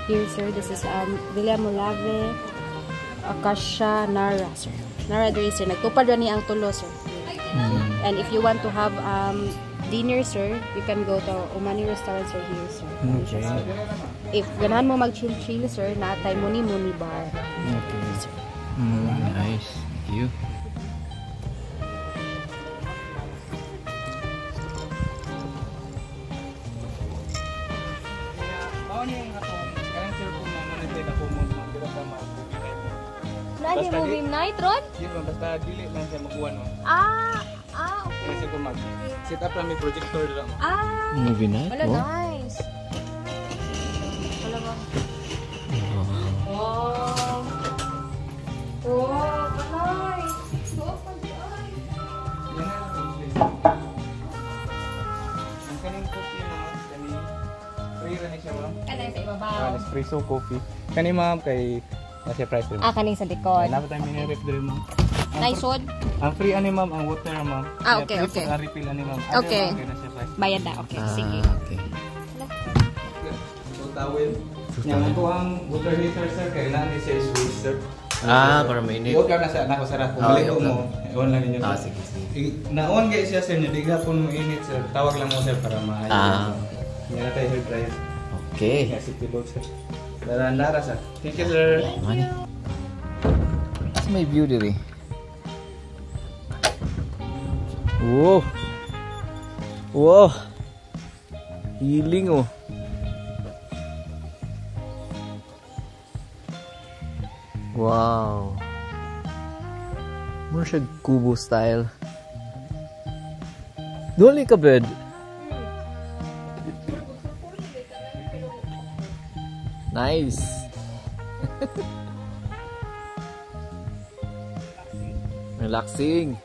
Here, sir, this is Villa Molave, Acacia, Nara, sir. Nara diri, sir. Nagtupad ni ang tulo, sir. And if you want to have dinner, sir, you can go to Umani Restaurant, sir, here, sir. Okay. If ganahan mo mag-chill-chill, sir, natay Muni Bar. Okay. Sir. Nice. Thank you. Lagi movie night, Ron? Yes, ma'am. Basta dili lang siya makuha, no? Okay. Kasi kung mag-set up lang may projector lang. Movie night? Wala, nice. Wala ba? Wow. Wow, nice. Ang kaning coffee naman, kaning free rin siya, ma'am. Kanang sa ibabaw. Espresso coffee. Kani ma'am, kay nasa price rin. Kaning sa likod. Dapat tayo mini-ref din, ma'am. Nice one. Ang free ani ma'am, ang water ma'am. Okay, okay. Ang refill ani ma'am. Okay. Bayad na, okay. Sige. Okay. So, towel. Yan ito ang water heater, sir. Kailangan ni sir switch, sir. Para mainit. I-on lang na sa nakasara. Kung balik ko mo, i-on lang ninyo. Sige, sige. Na-on guys siya, sir. Hindi ka po mainit, sir. Tawag lang mo, sir, para maayos. Yan na tayo, hair dryer. Okay. Yan, safety box, sir. Nara, sir. Thank you, sir. That's my view diri. Wow. Wow. Healing oh. Wow. Mura siya kubo style. Duli ka bed. Nice. Relaxing.